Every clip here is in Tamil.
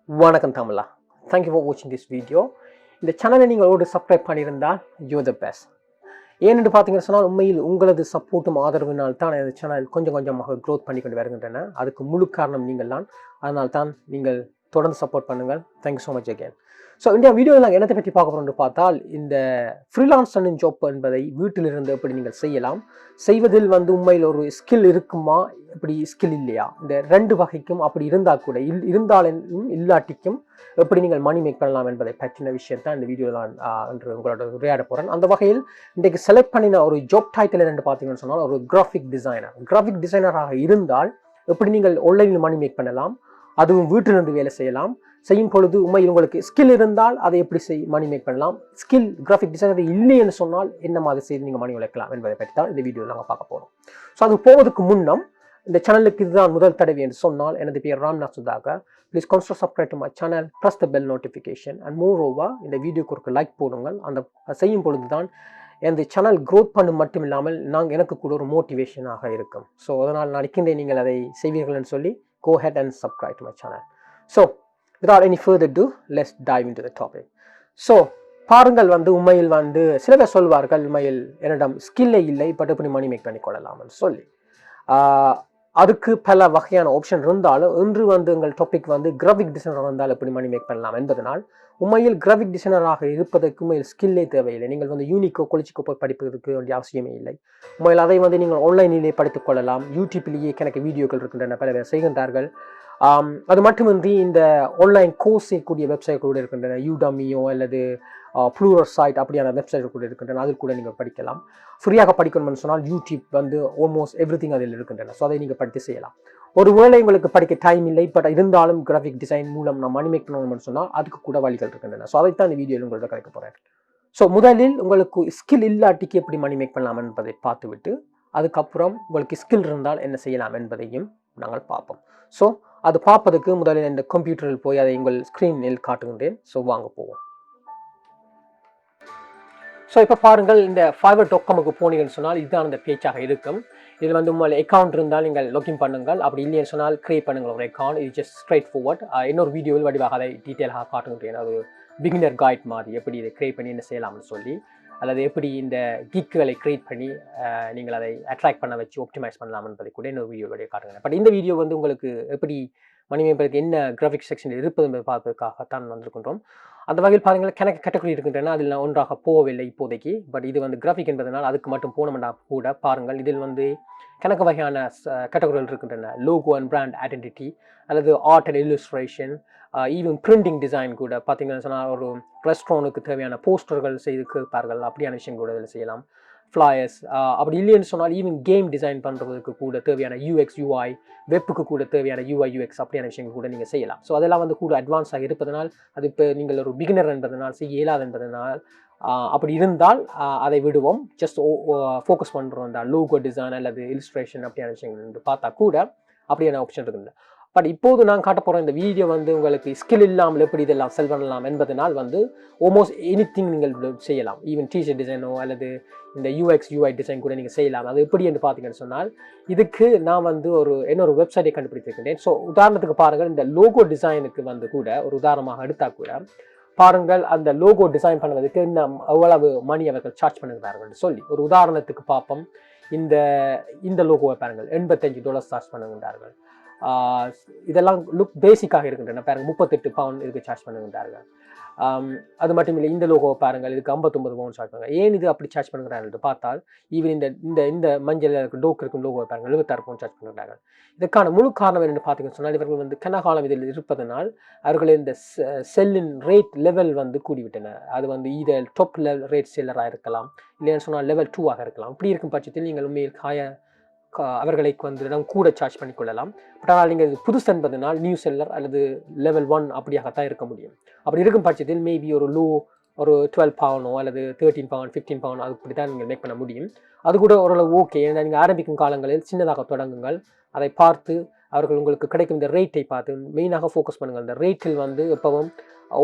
வணக்கம் தமிழா. தேங்க்யூ ஃபார் வாட்சிங் திஸ் வீடியோ. இந்த சேனலை நீங்கள் ஒரு சப்ஸ்கிரைப் பண்ணியிருந்தால் யூ த பெஸ்ட். ஏன்னு பார்த்தீங்கன்னு சொன்னால் உண்மையில் உங்களது சப்போர்ட்டும் ஆதரவினால் தான் இந்த சேனல் கொஞ்சம் கொஞ்சமாக க்ரோத் பண்ணி கொண்டு வருகின்றன. அதுக்கு முழு காரணம் நீங்கள் தான். அதனால் தான் நீங்கள் தொடர்ந்து சப்போர்ட் பண்ணுங்கள். Thank you so much again. So இந்த வீடியோவில் நாங்கள் என்னத்தை பற்றி பார்க்க போகிறோம்னு பார்த்தால், இந்த ஃப்ரீலான்சரின் ஜாப் என்பதை வீட்டிலிருந்து எப்படி நீங்கள் செய்யலாம், செய்வதில் உண்மையில் ஒரு ஸ்கில் இருக்குமா, இப்படி ஸ்கில் இல்லையா, இந்த ரெண்டு வகைக்கும் அப்படி இருந்தால் கூட இருந்தாலும் இல்லாட்டிக்கும் எப்படி நீங்கள் மணி மேக் பண்ணலாம் என்பதை பற்றின விஷயம் தான் இந்த வீடியோவில் நான் என்று உங்களோட உரையாட போகிறேன். அந்த வகையில் இன்றைக்கு செலக்ட் பண்ணின ஒரு ஜாப் டைட்டில் என்று பார்த்தீங்கன்னு சொன்னால் ஒரு கிராஃபிக் டிசைனராக இருந்தால் எப்படி நீங்கள் ஆன்லைனில் மணி மேக் பண்ணலாம், அதுவும் வீட்டிலிருந்து வேலை செய்யலாம். செய்யும் பொழுது உண்மையில் உங்களுக்கு ஸ்கில் இருந்தால் அதை எப்படி மணி மேக் பண்ணலாம், ஸ்கில் கிராஃபிக் டிசைனர் இல்லைன்னு சொன்னால் என்ன மாதிரி செய்து நீங்கள் மணி உழைக்கலாம் என்பதை பற்றி தான் இந்த வீடியோவில் நாங்கள் பார்க்க போகிறோம். ஸோ அது போவதுக்கு முன்னம் இந்த சேனலுக்கு இதுதான் முதல் தடவை என்று சொன்னால், எனது பேர் Ramanath Suthakar. Please consider subscribe to my channel, press the bell notification and moreover இந்த வீடியோக்கு ஒரு லைக் போடுங்கள். அந்த செய்யும் பொழுது தான் இந்த சேனல் க்ரோத் பண்ண மட்டும் இல்லாமல் எனக்கு கூட ஒரு மோட்டிவேஷனாக இருக்கும். ஸோ அதனால் நினைக்கின்றேன் நீங்கள் அதை செய்வீர்கள்னு சொல்லி go ahead and subscribe to my channel. So without any further ado, let's dive into the topic. So பாருங்கள் உண்மையில் சில பேர் சொல்வார்கள் உண்மையில் என்னிடம் ஸ்கில்லே இல்லை பட் எப்படி மணி மேக் பண்ணி கொள்ளலாம்னு சொல்லி. அதுக்கு பல வகையான ஆப்ஷன் இருந்தாலும் இன்று எங்கள் டாபிக் கிராஃபிக் டிசைனர் இருந்தால் எப்படி மணி மேக் பண்ணலாம் என்பதனால் உண்மையில் கிராஃபிக் டிசைனராக இருப்பதற்கு உண்மையில் ஸ்கில்லே தேவையில்லை. நீங்கள் யூனிக்கோ கொலிச்சிக்கோ போய் படிப்பதற்கு வேண்டிய அவசியமே இல்லை. உண்மையில் அதை நீங்கள் ஆன்லைனிலே படித்துக் கொள்ளலாம். யூடியூப்லேயே கணக்கு வீடியோக்கள் இருக்கின்றன, பல பேர் செய்கின்றார்கள். அது மட்டுமின்றி இந்த ஆன்லைன் கோர்ஸ் செய்யக்கூடிய வெப்சைட் கூட இருக்கின்றன, யூடமியோ அல்லது ப்ளூரர் சைட் அப்படியான வெப்சைட் கூட இருக்கின்றன. அதில் கூட நீங்கள் படிக்கலாம். ஃப்ரீயாக படிக்கணும்னு சொன்னால் யூடியூப் ஆல்மோஸ்ட் எவ்ரிதிங் அதில் இருக்கின்றன. ஸோ அதை நீங்கள் படித்து செய்யலாம். ஒருவேளை உங்களுக்கு படிக்க டைம் இல்லை பட் இருந்தாலும் கிராஃபிக் டிசைன் மூலம் நான் மணி மேக் பண்ணணும்னு சொன்னால் அதுக்கு கூட வழிகள் இருக்கின்றன. ஸோ அதைத்தான் இந்த வீடியோவில் உங்களோட கிடைக்க போகிறேன். ஸோ முதலில் உங்களுக்கு ஸ்கில் இல்லாட்டிக்கு எப்படி மணி மேக் பண்ணலாம் என்பதை பார்த்துவிட்டு அதுக்கப்புறம் உங்களுக்கு ஸ்கில் இருந்தால் என்ன செய்யலாம் என்பதையும் நாங்கள் பார்ப்போம். ஸோ அது பார்ப்பதற்கு முதலில் இந்த கம்ப்யூட்டரில் போய் அதை உங்கள் ஸ்க்ரீனில் காட்டுகின்றேன். ஸோ வாங்க போவோம். ஸோ இப்போ பாருங்கள், இந்த fiverr.comக்கு போனீங்கன்னு சொன்னால் இதுதான் அந்த பேஜாக இருக்கும். இதில் உங்கள் அக்கௌண்ட் இருந்தால் நீங்கள் லாகின் பண்ணுங்கள், அப்படி இல்லைன்னு சொன்னால் கிரியேட் பண்ணுங்கள் ஒரு அக்கௌண்ட். இது ஜஸ்ட் ஸ்ட்ரைட் ஃபார்வர்ட். இன்னொரு வீடியோவில் வடிவாக அதை டீட்டெயிலாக காட்டுகின்றேன். அது பிகினர் கைட் மாதிரி எப்படி இதை கிரியேட் பண்ணி என்ன செய்யலாம்னு சொல்லி, அல்லது எப்படி இந்த கிக்குகளை கிரியேட் பண்ணி நீங்கள் அதை அட்ராக்ட் பண்ண வச்சு ஆப்டிமைஸ் பண்ணலாம் என்பதை கூட இன்னொரு வீடியோவுடைய காட்டுகிறேன். பட் இந்த வீடியோ உங்களுக்கு எப்படி மணி மேம்படுத்தி என்ன கிராஃபிக் செக்ஷன் இருப்பது என்பதை பார்ப்பதற்காகத்தான் வந்திருக்கின்றோம். அந்த வகையில் பாருங்கள், கணக்கு கேட்டகரி இருக்கின்றன. அதில் நான் ஒன்றாக போகவில்லை இப்போதைக்கு. பட் இது கிராஃபிக் என்பதனால் அதுக்கு மட்டும் போனோம்னா கூட பாருங்கள், இதில் கணக்கு வகையான கேட்டகரிகள் இருக்கின்றன. லோகோ அண்ட் பிராண்ட் ஐடென்டிட்டி, அல்லது art and illustration, even printing design கூட பார்த்தீங்கன்னு சொன்னால் ஒரு ரெஸ்டாரண்ட்டுக்கு தேவையான போஸ்டர்கள் செய்து கேட்பார்கள், அப்படியான விஷயம் கூட இதில் செய்யலாம். ஃப்ளையர்ஸ், அப்படி இல்லைன்னு சொன்னால் ஈவன் கேம் டிசைன் பண்ணுறதுக்கு கூட தேவையான யூஎக்ஸ் யூஐ, வெப்புக்கு கூட தேவையான யூஐ யூஎக்ஸ் அப்படியான விஷயங்கள் கூட நீங்கள் செய்யலாம். ஸோ அதெல்லாம் கூட அட்வான்ஸாக இருப்பதனால், அது இப்போ நீங்கள் ஒரு பிகினர் என்பதனால் செய்ய இயலாது என்பதனால் அப்படி இருந்தால் அதை விடுவோம். ஜஸ்ட் ஃபோக்கஸ் பண்ணுறோம் அந்த லோகோ டிசைன் அல்லது இல்லுஸ்ட்ரேஷன் அப்படியான விஷயங்கள் பார்த்தா கூட அப்படியான ஆப்ஷன் இருக்குங்க. பட் இப்போது நான் காட்ட போகிற இந்த வீடியோ உங்களுக்கு ஸ்கில் இல்லாமல் எப்படி இதெல்லாம் செல் பண்ணலாம் என்பதனால் ஆல்மோஸ்ட் எனிதிங் நீங்கள் செய்யலாம். ஈவன் டிஷர்ட் டிசைனோ அல்லது இந்த யூஎக்ஸ் யூஐ டிசைன் கூட நீங்கள் செய்யலாம். அது எப்படி என்று பார்த்தீங்கன்னு சொன்னால், இதுக்கு நான் இன்னொரு வெப்சைட்டை கண்டுபிடிச்சிருக்கின்றேன். ஸோ உதாரணத்துக்கு பாருங்கள், இந்த லோகோ டிசைனுக்கு கூட ஒரு உதாரணமாக எடுத்தால் கூட பாருங்கள், அந்த லோகோ டிசைன் பண்ணுவதற்கு இன்னும் எவ்வளவு மணி அவர்கள் சார்ஜ் பண்ணுகிறார்கள் சொல்லி ஒரு உதாரணத்துக்கு பார்ப்போம். இந்த லோகோவை பாருங்கள், $85 சார்ஜ் பண்ணுகின்றார்கள். இதெல்லாம் லுக் பேசிக்காக இருக்கின்றன. பாருங்கள், 38 பவுண்ட் இதுக்கு சார்ஜ் பண்ணுகின்றார்கள். அது மட்டும் இல்லை, இந்த லோகோவை பாருங்கள், இதுக்கு 59 பவுண்ட் சார்ஜ் பண்ணுறாங்க. ஏன் இது அப்படி சார்ஜ் பண்ணுறாங்க பார்த்தால், ஈவன் இந்த மஞ்சள் டோக் இருக்கும் லோகோவை பாருங்கள், 76 பவுண்ட் சார்ஜ் பண்ணுறாங்க. இதுக்கான முழு காரணம் என்னென்னு பார்த்தீங்கன்னு சொன்னால், இவர்கள் கனகாலம் இதில் இருப்பதனால் அவர்கள் இந்த செல்லின் ரேட் லெவல் கூடிவிட்டன. அது இதை டாப் லெவல் ரேட் செல்லராக இருக்கலாம், இல்லைன்னு சொன்னால் லெவல் 2ஆக இருக்கலாம். இப்படி இருக்கும் பட்சத்தில் நீங்கள் உண்மையில் அவர்களை கூட சார்ஜ் பண்ணிக்கொள்ளலாம். பட் ஆனால் நீங்கள் புதுசு என்பதனால் நியூ செல்லர் அல்லது லெவல் 1 அப்படியாகத்தான் இருக்க முடியும். அப்படி இருக்கும் பட்சத்தில் மேபி ஒரு 12 பவுண்டோ அல்லது 13 பவுண்ட் 15 பவுண்ட் அப்படி தான் நீங்கள் மேக் பண்ண முடியும். அது கூட ஓரளவு ஓகே. ஏன்னா நீங்கள் ஆரம்பிக்கும் காலங்களில் சின்னதாக தொடங்குங்கள். அதை பார்த்து அவர்கள் உங்களுக்கு கிடைக்கும் இந்த ரேட்டை பார்த்து மெயினாக ஃபோக்கஸ் பண்ணுங்கள். இந்த ரேட்டில் எப்பவும்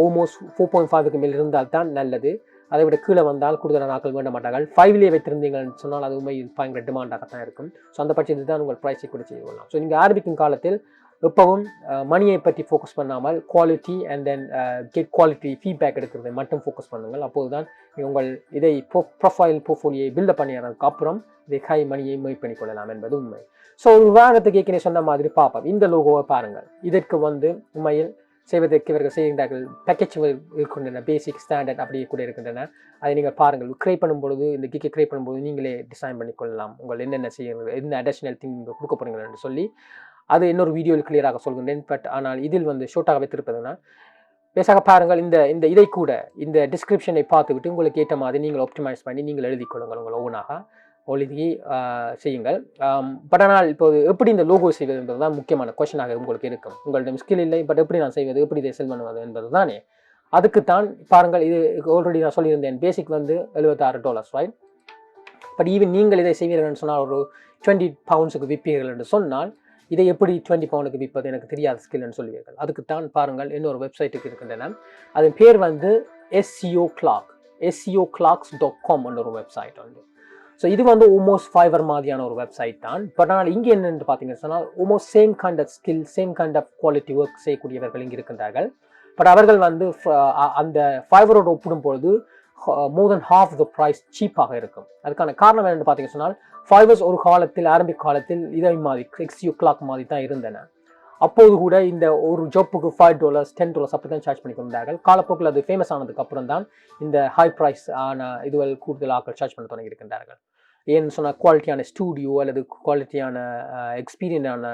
ஆல்மோஸ்ட் 4.5க்கு மேல் இருந்தால் தான் நல்லது. அதை விட கீழே வந்தால் கூடுதலான நாட்கள் வேண்ட மாட்டார்கள். 5லேயே வைத்திருந்தீங்கன்னு சொன்னால் அது உண்மை பயங்கர டிமாண்டாகத்தான் இருக்கும். ஸோ அந்த பட்சத்தில் தான் உங்கள் ப்ரைஸை கூட செய்ய கொள்ளலாம். ஸோ நீங்கள் ஆரம்பிக்கும் காலத்தில் எப்பவும் மணியை பற்றி ஃபோக்கஸ் பண்ணாமல் quality and then get quality feedback எடுக்கிறதை மட்டும் ஃபோக்கஸ் பண்ணுங்கள். அப்போது தான் உங்கள் இதை ப்ரொஃபைல் போர்ட்ஃபோலியோவை பில்டப் பண்ணினதுக்கு அப்புறம் இதை ஹை மணியை மேக் பண்ணிக்கொள்ளலாம் என்பது உண்மை. ஸோ ஒரு உதாரணத்துக்கு ஏற்கனவே சொன்ன மாதிரி பார்ப்போம். இந்த லோகோவை பாருங்கள். இதற்கு உண்மையில் செய்வதற்கு இவர்கள் செய்கின்றார்கள். பேக்கேஜ் இருக்கின்றன, பேசிக் ஸ்டாண்டர்ட் அப்படியே கூட இருக்கின்றன. அதை நீங்கள் பாருங்கள். கிரியேட் பண்ணும்பொழுது இந்த கிக்கை கிரியேட் பண்ணும்போது நீங்களே டிசைன் பண்ணிக்கொள்ளலாம். உங்கள் என்னென்ன செய்யுங்கள், என்ன அடிஷனல் திங் நீங்கள் கொடுக்க போகிறீங்கள் என்று சொல்லி அது இன்னொரு வீடியோவில் கிளியராக சொல்கின்றேன். பட் ஆனால் இதில் ஷோர்ட்டாக வைத்திருப்பதுனா பேசாக பாருங்கள். இந்த இதை கூட இந்த டிஸ்கிரிப்ஷனை பார்த்துவிட்டு உங்களுக்கு ஏற்ற மாதிரி நீங்கள் ஆப்டிமைஸ் பண்ணி நீங்கள் எழுதி கொள்ளுங்கள். உங்கள் ஓனாக எழுதி செய்யுங்கள். பட் ஆனால் இப்போது எப்படி இந்த லோகோ செய்வது என்பது தான் முக்கியமான கொஸ்டினாக உங்களுக்கு இருக்கும். உங்களிடம் ஸ்கில் இல்லை, பட் எப்படி நான் செய்வது, எப்படி இதை செல் பண்ணுவது என்பது தானே. அதுக்குத்தான் பாருங்கள். இது ஆல்ரெடி நான் சொல்லியிருந்தேன். பேசிக் $76 ரைட். பட் ஈவன் நீங்கள் இதை செய்வீர்கள் சொன்னால் ஒரு £20 விற்பீர்கள் என்று சொன்னால் இதை எப்படி £20 விற்பது எனக்கு தெரியாத ஸ்கில்னு சொல்லுவீர்கள். அதுக்குத்தான் பாருங்கள் இன்னொரு வெப்சைட்டுக்கு இருக்கின்றன. அதன் பேர் SEO Clock, SEOclocks.com ஒரு வெப்சைட் ஸோ இது ஆல்மோஸ்ட் ஃபைவர் மாதிரியான ஒரு வெப்சைட் தான். பட் ஆனால் இங்கே என்னென்று பார்த்தீங்கன்னு சொன்னால் almost same kind of skill, same kind of quality work செய்யக்கூடியவர்கள் இங்கே இருக்கின்றார்கள். பட் அவர்கள் அந்த ஃபைவரோடு ஒப்பிடும்பொழுது மோர் தென் ஹாஃப் த ப்ரைஸ் சீப்பாக இருக்கும். அதுக்கான காரணம் என்னென்னு பார்த்தீங்கன்னு சொன்னால் ஃபைவர்ஸ் ஒரு காலத்தில் ஆரம்பிக்க காலத்தில் இதை மாதிரி SEO Clock மாதிரி தான் இருந்தன. அப்போது கூட இந்த ஒரு ஜாப்புக்கு $5 $10 அப்படி தான் சார்ஜ் பண்ணி கொண்டார்கள். காலப்போக்கில் அது ஃபேமஸ் ஆனதுக்கு அப்புறம் தான் இந்த ஹை ப்ரைஸ் ஆன இதுவரை கூடுதல் ஆக்கள் சார்ஜ் பண்ண தொடங்கி இருக்கின்றார்கள். ஏன்னு சொன்னால் குவாலிட்டியான ஸ்டூடியோ அல்லது குவாலிட்டியான எக்ஸ்பீரியன்ஸான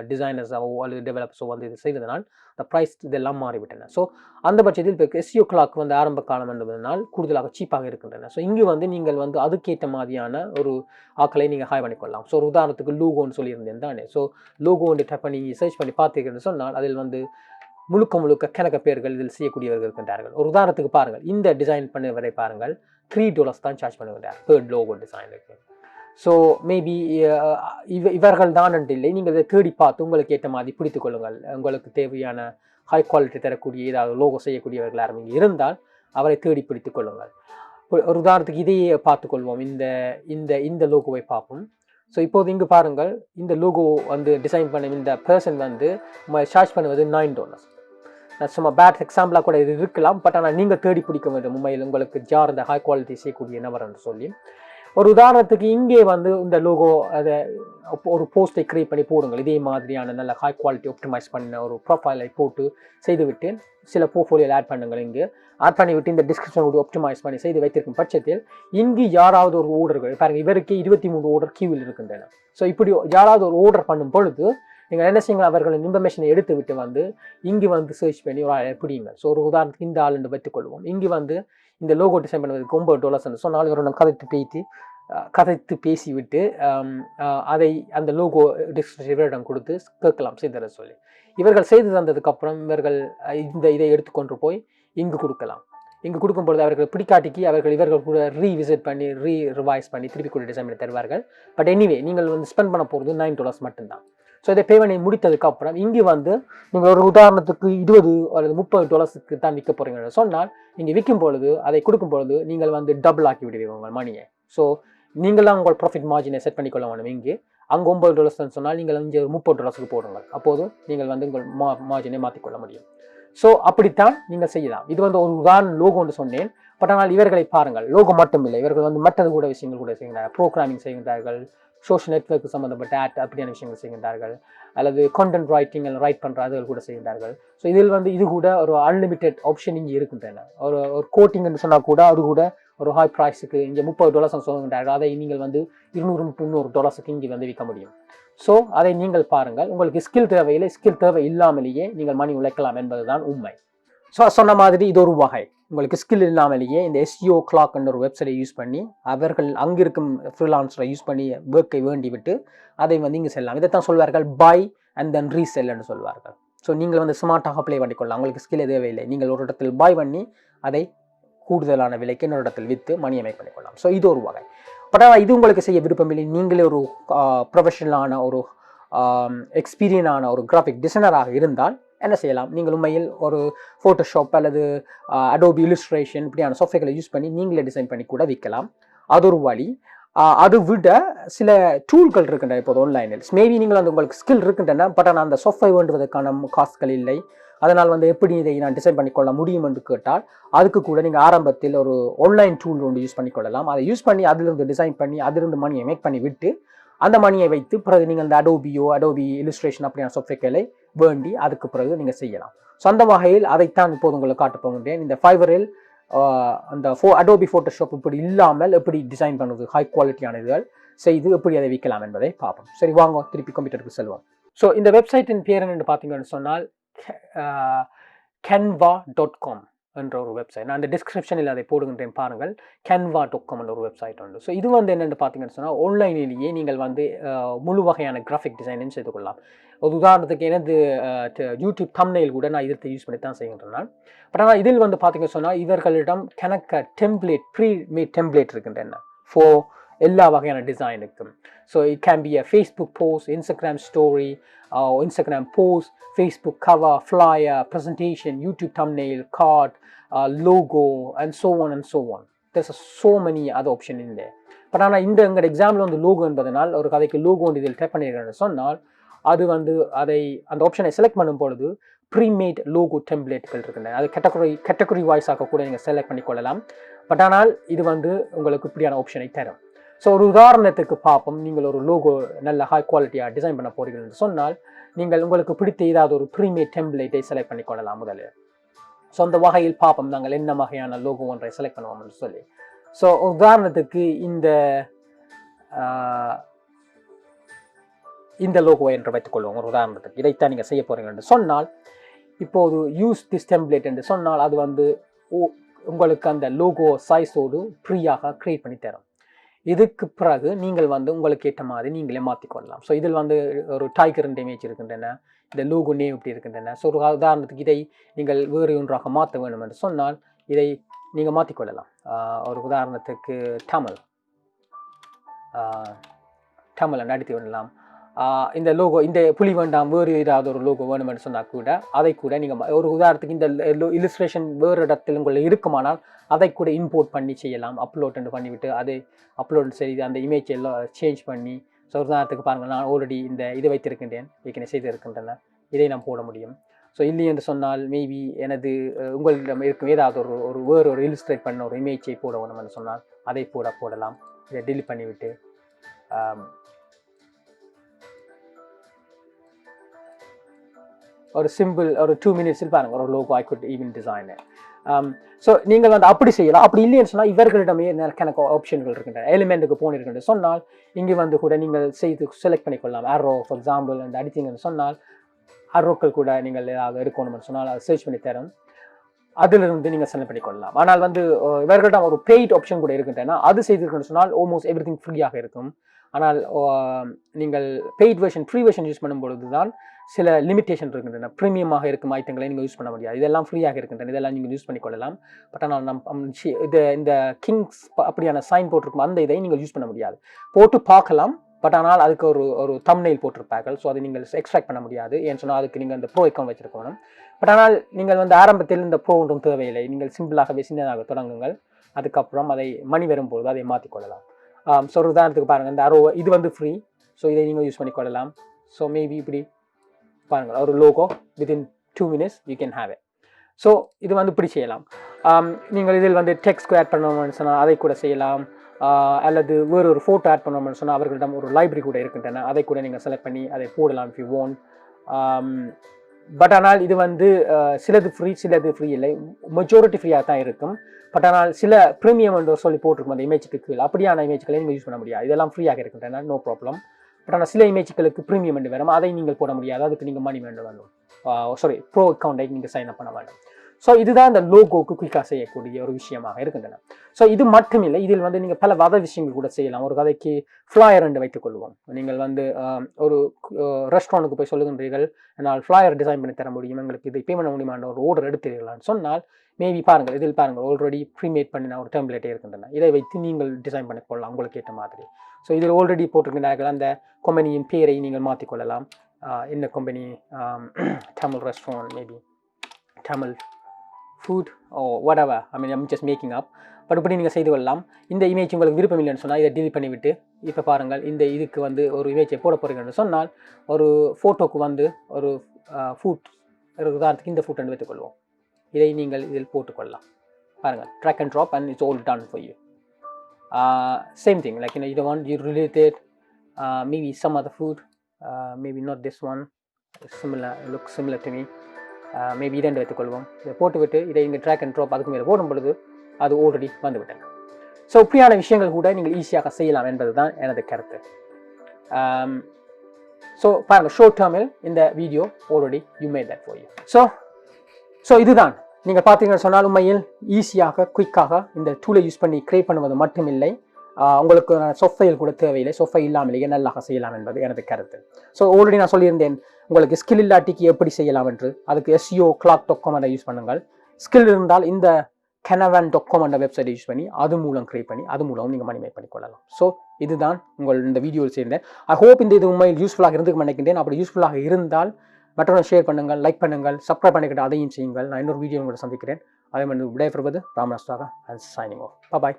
டிசைனர்ஸோ அல்லது டெவலப்பர்ஸோ இது செய்வதனால் அந்த ப்ரைஸ் இதெல்லாம் மாறிவிட்டன. ஸோ அந்த பட்சத்தில் இப்போ SEO Clock ஆரம்ப காலம் என்பதனால் கூடுதலாக சீப்பாக இருக்கின்றன. ஸோ இங்கு நீங்கள் அதுக்கேற்ற மாதிரியான ஒரு ஆக்களை நீங்கள் ஹை பண்ணிக்கொள்ளலாம். ஸோ ஒரு உதாரணத்துக்கு லோகோன்னு சொல்லியிருந்தேன் தானே. ஸோ லோகோன்னு டைப் பண்ணி சர்ச் பண்ணி பார்த்தீங்கன்னு சொன்னால் அதில் முழுக்க கணக்க பேர்கள் இதில் செய்யக்கூடியவர்கள் இருக்கின்றார்கள். ஒரு உதாரணத்துக்கு பாருங்கள். இந்த டிசைன் பண்ணுவதை பாருங்கள். $3 தான் சார்ஜ் பண்ணுகிறார் பேர் லோகோ டிசைனுக்கு. ஸோ மேபி இவர்கள் தான் இல்லை, நீங்கள் இதை தேடி பார்த்து உங்களுக்கு ஏற்ற மாதிரி பிடித்துக் கொள்ளுங்கள். உங்களுக்கு தேவையான ஹை குவாலிட்டி தரக்கூடிய ஏதாவது லோகோ செய்யக்கூடியவர்கள் யாரும் இங்கே இருந்தால் அவரை தேடி பிடித்துக் கொள்ளுங்கள். ஒரு உதாரணத்துக்கு இதையே பார்த்துக்கொள்வோம். இந்த லோகோவை பார்ப்போம். ஸோ இப்போது இங்கு பாருங்கள். இந்த லோகோ டிசைன் பண்ண இந்த பர்சன் சார்ஜ் பண்ணுவது $9. சும்மா பேட் எக்ஸாம்பிளாக கூட இது இருக்கலாம். பட் ஆனால் நீங்கள் தேடி பிடிக்க வேண்டும் உண்மையில் உங்களுக்கு ஜார் இந்த ஹை குவாலிட்டி செய்யக்கூடிய நபர் என்று சொல்லி. ஒரு உதாரணத்துக்கு இங்கே இந்த லோகோ அதை ஒரு போஸ்ட்டை கிரியேட் பண்ணி போடுங்கள். இதே மாதிரியான நல்ல ஹை குவாலிட்டி ஆப்டிமைஸ் பண்ண ஒரு ப்ரொஃபைலை போட்டு செய்துவிட்டு சில போர்ட்ஃபோலியோவில் ஆட் பண்ணுங்கள். இங்கு ஆட் பண்ணிவிட்டு இந்த டிஸ்கிரிப்ஷன் கூட ஆப்டிமைஸ் பண்ணி செய்து வைத்திருக்கும் பட்சத்தில் இங்கு யாராவது ஒரு ஓர்டர்கள் பாருங்கள். இவருக்கு 23 ஓர்டர் கியூவில் இருக்கின்றன. ஸோ இப்படி யாராவது ஒரு ஓர்டர் பண்ணும் பொழுது நீங்கள் என்ன செய்யுங்கள், அவர்களின் இன்ஃபர்மேஷனை எடுத்து விட்டு இங்கு சர்ச் பண்ணி ஒரு ஆள் பிடிங்க. ஸோ ஒரு உதாரணத்துக்கு இந்த ஆள் என்று வைத்துக்கொள்வோம். இங்கு இந்த லோகோ டிசைன் பண்ணுவதற்கு $9 சொன்னால் இவரிடம் கதைத்து பேசிவிட்டு அதை அந்த லோகோ டிஸ்கிரிப்ஷன் கொடுத்து கேட்கலாம் செய்தர சொல்லி. இவர்கள் செய்து தந்ததுக்கப்புறம் இவர்கள் இதை எடுத்துக்கொண்டு போய் இங்கு கொடுக்கலாம். இங்கு கொடுக்கும்பொழுது அவர்கள் பிடிக்காட்டிக்கு இவர்கள் கூட ரீவிசிட் பண்ணி ரிவைஸ் பண்ணி திருப்பி கூட டிசைன் பண்ணி தருவார்கள். பட் எனிவே நீங்கள் ஸ்பெண்ட் பண்ண போகிறது $9 மட்டும்தான். ஸோ இதை பே பண்ணி முடித்ததுக்கப்புறம் இங்கே நீங்கள் ஒரு உதாரணத்துக்கு $20 அல்லது $30 தான் விற்க போகிறீங்கன்னு சொன்னால் நீங்கள் விற்கும் பொழுது அதை கொடுக்கும் பொழுது நீங்கள் டபுள் ஆக்கி விடுவீங்க உங்கள் மணியை. ஸோ நீங்களாம் உங்கள் ப்ராஃபிட் மார்ஜினை செட் பண்ணிக்கொள்ள வேணும். இங்கே அங்கே $9 சொன்னால் நீங்கள் இங்கே $30 போடுங்கள். அப்போது நீங்கள் உங்கள் மார்ஜினை மாற்றிக்கொள்ள முடியும். ஸோ அப்படித்தான் நீங்கள் செய்யலாம். இது ஒரு உதாரண லோகோன்னு சொன்னேன். பட் ஆனால் இவர்களை பாருங்கள். லோகோ மட்டும் இல்லை, இவர்கள் மற்றது கூட விஷயங்கள் கூட செய்கின்றார்கள். ப்ரோக்ராமிங் செய்கின்றார்கள், சோஷியல் நெட்வொர்க்கு சம்மந்தப்பட்ட அப்படியான விஷயங்கள் செய்கின்றார்கள், அல்லது கான்டென்ட் ரைட்டிங் ரைட் பண்ணுற அதுகள் கூட செய்கின்றார்கள். ஸோ இதில் இது கூட ஒரு அன்லிமிட்டெட் ஆப்ஷன் இங்கே இருக்கின்றன. ஒரு கோட்டிங்னு சொன்னால் கூட அது கூட ஒரு ஹை ப்ரைஸுக்கு இங்கே $30 சொல்கின்றார்கள். அதை நீங்கள் $200-300 இங்கே விற்க முடியும். ஸோ அதை நீங்கள் பாருங்கள். உங்களுக்கு ஸ்கில் தேவையில்லை, ஸ்கில் தேவை இல்லாமலேயே நீங்கள் மணி உழைக்கலாம் என்பதுதான் உண்மை. ஸோ சொன்ன மாதிரி இது ஒரு வகை. உங்களுக்கு ஸ்கில் இல்லாமலேயே இந்த SEO Clock ஒரு வெப்சைட்டை யூஸ் பண்ணி அவர்கள் அங்கிருக்கும் ஃப்ரீலான்ஸரை யூஸ் பண்ணி ஒர்க்கை வேண்டி விட்டு அதை இங்கே செல்லலாம். இதைத்தான் சொல்வார்கள் பை அண்ட் தென் ரீசெல் என்று சொல்வார்கள். ஸோ நீங்கள் ஸ்மார்ட்டாக அப்ளை பண்ணிக்கொள்ளலாம். உங்களுக்கு ஸ்கில் தேவையில்லை, நீங்கள் ஒரு இடத்தில் பை பண்ணி அதை கூடுதலான விலைக்கு இன்னொரு இடத்தில் விற்று மணியை மேக் பண்ணிக்கொள்ளலாம். ஸோ இது ஒரு வகை. பட் ஆனால் இது உங்களுக்கு செய்ய விருப்பமில்லை, நீங்களே ஒரு ப்ரொஃபஷனலான ஒரு எக்ஸ்பீரியனான ஒரு கிராஃபிக் டிசைனராக இருந்தால் என்ன செய்யலாம்? நீங்கள் உண்மையில் ஒரு ஃபோட்டோஷாப் அல்லது அடோபி இல்லுஸ்ட்ரேஷன் இப்படியான சாஃப்ட்வேர்களை யூஸ் பண்ணி நீங்களே டிசைன் பண்ணி கூட விற்கலாம். அது ஒரு வழி. அது விட சில டூல்கள் இருக்கின்றன இப்போது ஆன்லைனில். மேபி நீங்கள் வந்து உங்களுக்கு ஸ்கில் இருக்கின்றன, பட் ஆனால் அந்த சாஃப்ட்வேர் வேண்டுவதற்கான காசுகள் இல்லை. அதனால் வந்து எப்படி இதை நான் டிசைன் பண்ணிக்கொள்ள முடியும் என்று கேட்டால் அதுக்கு கூட நீங்கள் ஆரம்பத்தில் ஒரு ஆன்லைன் டூல் ஒன்று யூஸ் பண்ணிக்கொள்ளலாம். அதை யூஸ் பண்ணி அதிலிருந்து டிசைன் பண்ணி அதிலிருந்து மணியை மேக் பண்ணி விட்டு அந்த மணியை வைத்து பிறகு நீங்கள் அந்த அடோபி இல்லுஸ்ட்ரேஷன் அப்படியான சாஃப்ட்வேர்களை வேண்டி அதுக்கு பிறகு நீங்கள் செய்யலாம். ஸோ அந்த வகையில் அதைத்தான் இப்போது உங்களுக்கு காட்ட போகின்றேன். இந்த ஃபைவரில் அந்த அடோபி ஃபோட்டோஷாப் இப்படி இல்லாமல் எப்படி டிசைன் பண்ணுவது, ஹை குவாலிட்டியான இதுகள் செய்து எப்படி அதை விற்கலாம் என்பதை பார்ப்போம். சரி, வாங்க திருப்பி கம்ப்யூட்டருக்கு செல்வோம். ஸோ இந்த வெப்சைட்டின் பேர் என்னென்னு பார்த்தீங்கன்னு சொன்னால் canva.com என்ற ஒரு வெப்சைட். நான் அந்த டிஸ்கிரிப்ஷனில் அதை போடுகின்றேன் பாருங்கள். canva.com என்ற ஒரு வெப்சைட் உண்டு. ஸோ இது வந்து என்னென்னு பார்த்தீங்கன்னு சொன்னால் ஆன்லைனிலேயே நீங்கள் வந்து முழு வகையான கிராஃபிக் டிசைனும் செய்து கொள்ளலாம். ஒரு உதாரணத்துக்கு எனது யூடியூப் தம்ப்நெயில் கூட நான் இதை யூஸ் பண்ணி தான் செய்கின்றேன். பட் ஆனால் இதில் வந்து பார்த்தீங்கன்னு சொன்னால் இவர்களிடம் கணக்க டெம்ப்ளேட் ப்ரீமேட் டெம்ப்ளேட் இருக்கின்றன ஃபார் எல்லா வகையான டிசைனுக்கும். So it can be a Facebook post, Instagram story, Instagram post, Facebook cover, flyer, presentation, YouTube thumbnail, card, logo and so on and so on. There's so many other option in there. But ஆனால் இந்த எங்கள் எக்ஸாம்பிள் வந்து லோகோ என்பதனால் ஒரு கதைக்கு லோகோ வந்து இதில் டைப் பண்ணியிருக்கிறேன்னு சொன்னால் அது வந்து அதை அந்த ஆப்ஷனை செலக்ட் பண்ணும் பொழுது ப்ரீமேட் லோகோ டெம்ப்ளேட்கள் இருக்கின்றன. அது கேட்டகரி வாய்ஸாக கூட நீங்கள் செலக்ட் பண்ணிக்கொள்ளலாம். பட் ஆனால் இது வந்து உங்களுக்கு இப்படியான ஆப்ஷனை தரும். ஸோ ஒரு உதாரணத்துக்கு பார்ப்போம். நீங்கள் ஒரு லோகோ நல்ல ஹை குவாலிட்டியாக டிசைன் பண்ண போகிறீர்கள் என்று சொன்னால் நீங்கள் உங்களுக்கு பிடித்த ஏதாவது ஒரு ப்ரீமேட் டெம்ப்ளேட்டை செலக்ட் பண்ணிக்கொள்ளலாம் முதலில். ஸோ அந்த வகையில் பார்ப்போம் நாங்கள் என்ன வகையான லோகோ ஒன்றை செலக்ட் பண்ணுவோம்னு சொல்லி. ஸோ உதாரணத்துக்கு இந்த லோகோ என்று வைத்துக்கொள்வோம். ஒரு உதாரணத்துக்கு இதைத்தான் நீங்கள் செய்ய போகிறீங்க என்று சொன்னால் இப்போது யூஸ் திஸ் டெம்ப்ளேட் என்று சொன்னால் அது வந்து உங்களுக்கு அந்த லோகோ சைஸோடு ஃப்ரீயாக க்ரியேட் பண்ணி தரும். இதுக்கு பிறகு நீங்கள் வந்து உங்களுக்கு ஏற்ற மாதிரி நீங்களே மாற்றிக்கொள்ளலாம். ஸோ இதில் வந்து ஒரு டைகர் இமேஜ் இருக்கின்றன, இந்த லோகோ நேம் இப்படி இருக்கின்றன. ஸோ ஒரு உதாரணத்துக்கு இதை நீங்கள் வேறு ஒன்றாக மாற்ற வேண்டும் என்று சொன்னால் இதை நீங்கள் மாற்றிக்கொள்ளலாம். ஒரு உதாரணத்துக்கு தமிழ் அடித்து விடலாம். இந்த லோகோ இந்த புலி வேண்டாம், வேறு ஏதாவது ஒரு லோகோ வேணும் என்று சொன்னால் கூட அதை கூட நீங்கள் ஒரு உதாரணத்துக்கு இந்த இல்லுஸ்ட்ரேஷன் வேறு இடத்தில் உங்களுக்கு இருக்குமானால் அதை கூட இம்போர்ட் பண்ணி செய்யலாம். அப்லோட் பண்ணிவிட்டு அதை அப்லோட் செய்து அந்த இமேஜ் எல்லாம் சேஞ்ச் பண்ணி. ஸோ ஒரு உதாரணத்துக்கு பாருங்கள், நான் ஆல்ரெடி இந்த இதை வைத்திருக்கின்றேன், ஏற்கனவே செய்திருக்கின்றன, இதை நான் போட முடியும். ஸோ இல்லை என்று சொன்னால் மேபி எனது உங்களிடம் இருக்கும் ஏதாவது ஒரு வேறு ஒரு இல்லுஸ்ட்ரேட் பண்ண ஒரு இமேஜை போட வேணும் என்று சொன்னால் அதை போடலாம். இதை டெலிட் பண்ணிவிட்டு ஒரு சிம்பிள் ஒரு 2 minutes பாருங்கள் ஒரு logo I could even design. So நீங்கள் வந்து அப்படி செய்யலாம். அப்படி இல்லைன்னு சொன்னால் இவர்களிடமே கணக்கு ஆப்ஷன்கள் இருக்கின்றன. எலிமெண்ட்டுக்கு போனிருக்கின்ற சொன்னால் இங்கே வந்து கூட நீங்கள் செய்து செலக்ட் பண்ணிக்கொள்ளலாம். ஆரோ ஃபார் எக்ஸாம்பிள் அந்த அடித்தீங்கன்னு சொன்னால் ஆரோக்கள் கூட நீங்கள் ஏதாவது இருக்கணும்னு சொன்னால் அதை சர்ச் பண்ணி தரும். அதிலிருந்து நீங்கள் செலக்ட் பண்ணிக்கொள்ளலாம். ஆனால் வந்து இவர்களிடம் ஒரு பெய்ட் ஆப்ஷன் கூட இருக்கின்றன. அது செய்திருக்குன்னு சொன்னால் ஆல்மோஸ்ட் எவ்ரிதிங் ஃப்ரீயாக இருக்கும். ஆனால் நீங்கள் paid version free version use பண்ணும்பொழுது தான் சில லிமிட்டேஷன் இருக்கின்றன. ப்ரீமியமாக இருக்கும் ஐட்டங்களை நீங்கள் யூஸ் பண்ண முடியாது. இதெல்லாம் ஃப்ரீயாக இருக்கின்றன, இதெல்லாம் நீங்கள் யூஸ் பண்ணிக்கொள்ளலாம். பட் ஆனால் இந்த கிங்ஸ் அப்படியான சைன் போட்டிருக்கும் அந்த இதை நீங்கள் யூஸ் பண்ண முடியாது. போட்டு பார்க்கலாம், பட் ஆனால் அதுக்கு ஒரு தம்ப்நெயில் போட்டிருப்பார்கள். ஸோ அதை நீங்கள் எக்ஸ்ட்ராக்ட் பண்ண முடியாது. ஏன்னு சொன்னால் அதுக்கு நீங்கள் அந்த ப்ரோ அக்கௌண்ட் வச்சிருக்கணும். பட் ஆனால் நீங்கள் வந்து ஆரம்பத்தில் இந்த ப்ரோ ஒன்றும் தேவையில்லை. நீங்கள் சிம்பிளாகவே சின்னதாக தொடங்குங்கள். அதுக்கப்புறம் அதை மணி வரும்போது அதை மாற்றிக்கொள்ளலாம். ஸோ ஒரு உதாரணத்துக்கு பாருங்கள், இந்த இது வந்து ஃப்ரீ. ஸோ இதை நீங்கள் யூஸ் பண்ணிக்கொள்ளலாம். ஸோ மேபி இப்படி பாருங்கள் ஒரு logo within 2 minutes you can have it. So இது வந்து இப்படி செய்யலாம். நீங்கள் இதில் வந்து டெக்ஸ்ட் ஆட் பண்ணணும்னு சொன்னால் அதை கூட செய்யலாம். அல்லது வேறு ஒரு ஃபோட்டோ ஆட் பண்ணணும்னு சொன்னால் அவர்களிடம் ஒரு லைப்ரரி கூட இருக்கின்றன, அதை கூட நீங்கள் செலக்ட் பண்ணி அதை போடலாம் இஃப் யூ வாண்ட். பட் ஆனால் இது வந்து சிலது ஃப்ரீ இல்லை, மெஜாரிட்டி ஃப்ரீயாக தான் இருக்கும். பட் ஆனால் சில ப்ரீமியம் என்று சொல்லி போட்டிருக்கும் அந்த இமேஜுக்கு கீழே, அப்படியான இமேஜ்களை நீங்கள் யூஸ் பண்ண முடியாது. இதெல்லாம் ஃப்ரீயாக இருக்கின்றன, நோ ப்ராப்ளம். பட் ஆனால் சில இமேஜ்களுக்கு ப்ரீமியம் என்று வரும், அதை நீங்கள் போட முடியாது. அதுக்கு நீங்கள் மணி வேண்டும், ப்ரோ அக்கௌண்ட்டை நீங்கள் சைன் அப் பண்ண வேண்டும். ஸோ இதுதான் இந்த லோகோக்கு குயிக்காக செய்யக்கூடிய ஒரு விஷயமாக இருக்கின்றன. ஸோ இது மட்டும் இல்லை, இதில் வந்து நீங்கள் பல வத விஷயங்கள் கூட செய்யலாம். ஒரு கதைக்கு ஃப்ளாயர் என்று வைத்துக் கொள்வோம். நீங்கள் வந்து ஒரு ரெஸ்டாரண்ட்டுக்கு போய் சொல்லுகின்றீர்கள், என்னால் ஃப்ளாயர் டிசைன் பண்ணி தர முடியும், எங்களுக்கு இதை பே பண்ண முடியுமான ஒரு ஆர்டர் எடுத்துக்கலான்னு சொன்னால் மேபி பாருங்கள், இதில் பாருங்கள் ஆல்ரெடி ப்ரீமேட் பண்ணின ஒரு டெம்ப்ளேட்டே இருக்கின்றன. இதை வைத்து நீங்கள் டிசைன் பண்ணிக்கொள்ளலாம் உங்களுக்கு ஏற்ற மாதிரி. ஸோ இதில் ஆல்ரெடி போட்டிருக்கிறார்கள், அந்த கம்பெனியின் பேரை நீங்கள் மாற்றிக்கொள்ளலாம். என்ன company, Tamil restaurant, maybe Tamil food or whatever. I mean, I'm just making up. But இப்படி நீங்கள் செய்து கொள்ளலாம். இந்த இமேஜ் உங்களுக்கு விருப்பம் இல்லைன்னு சொன்னால் இதை delete பண்ணிவிட்டு இப்போ பாருங்கள் இந்த இதுக்கு வந்து ஒரு இமேஜை போட போகிறீங்கன்னு சொன்னால் ஒரு ஃபோட்டோக்கு வந்து ஒரு ஃபுட் உதாரணத்துக்கு இந்த ஃபுட் என்று வைத்துக்கொள்வோம். இதை நீங்கள் இதில் போட்டுக்கொள்ளலாம். பாருங்கள் drag and drop and it's all done for you. Same thing, like you don't want you related maybe some other food, maybe not this one, similar, looks similar to me, maybe இதெண்டு வைத்துக்கொள்வோம். இதை போட்டுவிட்டு இதை இங்கே drag and drop அதுக்கு மேலே போடும் பொழுது அது ஆல்ரெடி வந்துவிட்டேன். ஸோ இப்படியான விஷயங்கள் கூட நீங்கள் ஈஸியாக செய்யலாம் என்பது தான் எனது கருத்து. ஸோ பாருங்கள் ஷார்ட் டேர்மில் இந்த video already you made that for you. So இதுதான் நீங்கள் பார்த்தீங்கன்னு சொன்னால் உண்மையில் ஈஸியாக குயிக்காக இந்த டூலை யூஸ் பண்ணி கிரியேட் பண்ணுவது மட்டுமில்லை, உங்களுக்கு சொஃபைல் கூட தேவையில்லை, சொஃபை இல்லாமலேயே நல்லாக செய்யலாம் என்பது எனது கருத்து. ஸோ ஆல்ரெடி நான் சொல்லியிருந்தேன் உங்களுக்கு ஸ்கில் இல்லாட்டிக்கு எப்படி செய்யலாம் என்று. அதுக்கு SEOclock.com யூஸ் பண்ணுங்கள். ஸ்கில் இருந்தால் இந்த Canavan.com என்ற வெப்சைட்டை யூஸ் பண்ணி அது மூலம் கிரியேட் பண்ணி அது மூலம் நீங்கள் மணி மேக் பண்ணிக்கொள்ளலாம். ஸோ இதுதான் உங்கள் இந்த வீடியோவில் சேர்ந்தேன். ஐ ஹோப் இந்த இது உண்மையில் யூஸ்ஃபுல்லாக இருந்துக்கு நினைக்கின்றேன். அப்படி யூஸ்ஃபுல்லாக இருந்தால் மற்றவங்க ஷேர் பண்ணுங்கள், லைக் பண்ணுங்கள், சப்ஸ்கிரைப் பண்ணிக்கிட்டு அதையும் செய்யுங்கள். நான் இன்னொரு வீடியோ உங்களை சந்திக்கிறேன். அதே மாதிரி விடைபெறுவது Ramnath Sudhakar and signing off. Bye bye.